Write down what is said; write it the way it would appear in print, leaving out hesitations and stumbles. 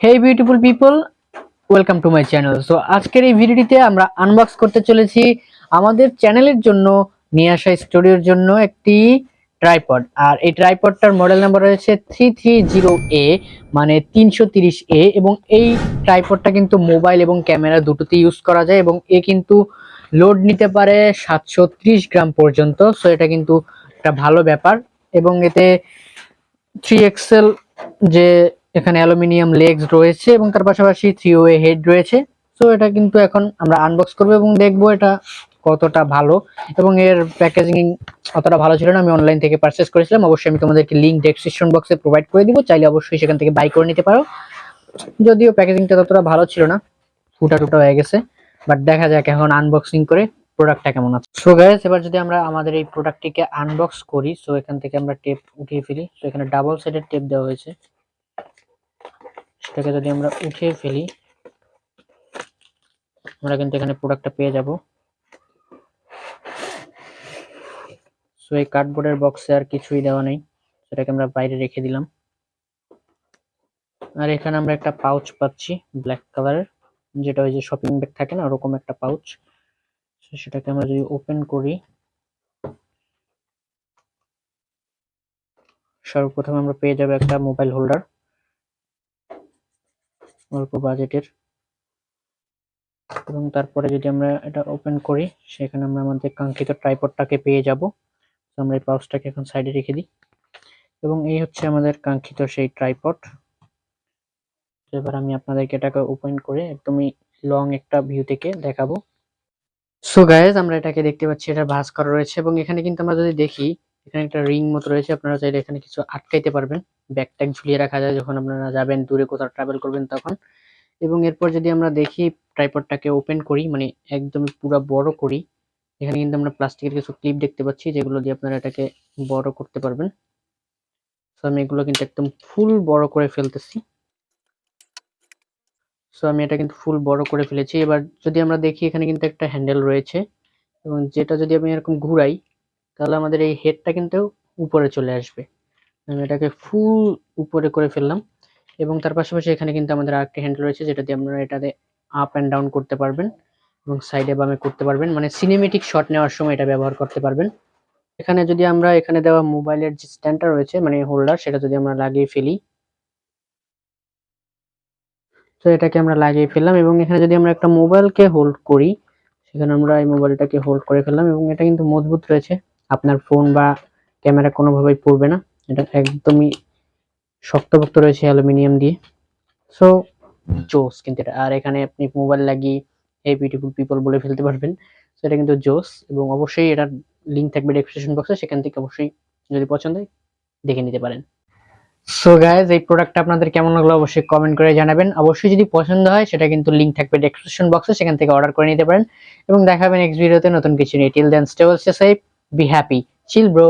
Hey beautiful people, welcome to my channel. So আজকের এই ভিডিওটিতে আমরা আনবক্স করতে চলেছি আমাদের চ্যানেলের জন্য নিয়ে আসা স্টুডিওর জন্য একটি ট্রাইপড। আর এই ট্রাইপডটার মডেল নাম্বার রয়েছে 330A, মানে 330A। এবং এই ট্রাইপডটা কিন্তু মোবাইল এবং ক্যামেরা দুটোতেই ইউজ করা যায় এবং এ কিন্তু লোড নিতে পারে 730 গ্রাম পর্যন্ত। সো এটা কিন্তু একটা ভালো ব্যাপার। এবং এতে 3XL যে এখানে অ্যালুমিনিয়াম লেগস রয়েছে এবং তার পাশাপাশি 3 ওয়ে হেড রয়েছে। সো এটা কিন্তু এখন আমরা আনবক্স করব এবং দেখবো এটা কতটা ভালো। এবং এর প্যাকেজিং অতটা ভালো ছিল না, আমি অনলাইন থেকে পারচেজ করেছিলাম। অবশ্যই আমি তোমাদেরকে লিংক ডেসক্রিপশন বক্সে প্রোভাইড করে দিব, চাইলে অবশ্যই সেখান থেকে বাই করে নিতে পারো। যদিও প্যাকেজিংটা ততটা ভালো ছিল না, ফুটা টুটা হয়ে গেছে। বাট দেখা যাক এখন আনবক্সিং করে প্রোডাক্টটা কেমন আছে। সো গাইস, এবার যদি আমরা আমাদের এই প্রোডাক্টটিকে আনবক্স করি, সো এখান থেকে আমরা টেপ উঠিয়ে ফেলি। সো এখানে ডাবল সাইডের টেপ দেওয়া হয়েছে, সেটাকে যদি আমরা উঠিয়ে ফেলি আমরা কিন্তু এখানে প্রোডাক্টটা পেয়ে যাব। সো এই কার্ডবোর্ডের বক্সে আর কিছুই দেওয়া নেই, সেটাকে আমরা বাইরে রেখে দিলাম। আর এখানে আমরা একটা পাউচ পাচ্ছি ব্ল্যাক কালারের, যেটা ওই যে শপিং ব্যাগ থাকে না, ওরকম একটা পাউচ। সেটাকে আমরা যদি ওপেন করি, সর্বপ্রথম আমরা পেয়ে যাবো একটা মোবাইল হোল্ডার অল্প বাজেটের। এবং তারপরে যদি আমরা এটা ওপেন করি, সেখানে আমরা আমাদের কাঙ্ক্ষিত ট্রাইপডটাকে পেয়ে যাব। আমরা এই পাউচটাকে এখন সাইডে রেখে দিই। এবং এই হচ্ছে আমাদের কাঙ্ক্ষিত সেই ট্রাইপড। এবার আমি আপনাদেরকে এটাকে ওপেন করে একদমই লং একটা ভিউ থেকে দেখাবো। সো গাইজ, আমরা এটাকে দেখতে পাচ্ছি, এটা ভাঁজ করা রয়েছে। এবং এখানে কিন্তু আমরা যদি দেখি, এখানে একটা রিং মতো রয়েছে, আপনারা চাইলে এখানে কিছু আটকাইতে পারবেন। ব্যাগ ট্যাগ ঝুলিয়ে রাখা যায় যখন আপনারা যাবেন দূরে কোথাও ট্রাভেল করবেন তখন। এবং এরপর যদি আমরা দেখি ট্রাইপডটাকে ওপেন করি, মানে একদম পুরো বড় করি, এখানে কিন্তু আমরা প্লাস্টিকের কিছু ক্লিপ দেখতে পাচ্ছি, যেগুলো দিয়ে আপনারা এটাকে বড় করতে পারবেন। সো আমি এগুলো কিন্তু একদম ফুল বড় করে ফেলতেছি। সো আমি এটা কিন্তু ফুল বড় করে ফেলেছি। এবার যদি আমরা দেখি, এখানে কিন্তু একটা হ্যান্ডেল রয়েছে, এবং যেটা যদি আমি এরকম ঘুরাই, তাহলে আমাদের এই হেডটা কিন্তু উপরে চলে আসবে। আমি এটাকে ফুল উপরে করে ফেললাম। এবং তার পাশাপাশি এখানে কিন্তু আমাদের আরেকটা হ্যান্ডেল রয়েছে, যেটা দিয়ে আপনারা এটাতে আপ অ্যান্ড ডাউন করতে পারবেন এবং সাইডে বামে করতে পারবেন, মানে সিনেমেটিক শট নেওয়ার সময় এটা ব্যবহার করতে পারবেন। এখানে যদি আমরা এখানে দেওয়া মোবাইলের যে স্ট্যান্ডটা রয়েছে, মানে হোল্ডার, সেটা যদি আমরা লাগিয়ে ফেলি, তো এটাকে আমরা লাগিয়ে ফেললাম। এবং এখানে যদি আমরা একটা মোবাইলকে হোল্ড করি, সেখানে আমরা এই মোবাইলটাকে হোল্ড করে ফেললাম। এবং এটা কিন্তু মজবুত রয়েছে, আপনার ফোন বা ক্যামেরা কোনোভাবেই পড়বে না। এটা একদমই শক্তপোক্ত রয়েছে অ্যালুমিনিয়াম দিয়ে। সো জোস কিন্তু এটা। আর এখানে আপনি মোবাইল লাগিয়ে এই বিউটিফুল পিপল বলে ফেলতে পারবেন। সো এটা কিন্তু জোস। এবং অবশ্যই এটার লিঙ্ক থাকবে ডেসক্রিপশন বক্সে, সেখান থেকে অবশ্যই যদি পছন্দ হয় দেখে নিতে পারেন। সো গাইজ, এই প্রোডাক্টটা আপনাদের কেমন লাগলো অবশ্যই কমেন্ট করে জানাবেন। অবশ্যই যদি পছন্দ হয়, সেটা কিন্তু লিংক থাকবে ডেসক্রিপশন বক্সে, সেখান থেকে অর্ডার করে নিতে পারেন। এবং দেখাবেন নেক্সট ভিডিওতে নতুন কিছু নিয়ে। Till then stay safe, be happy, chill bro.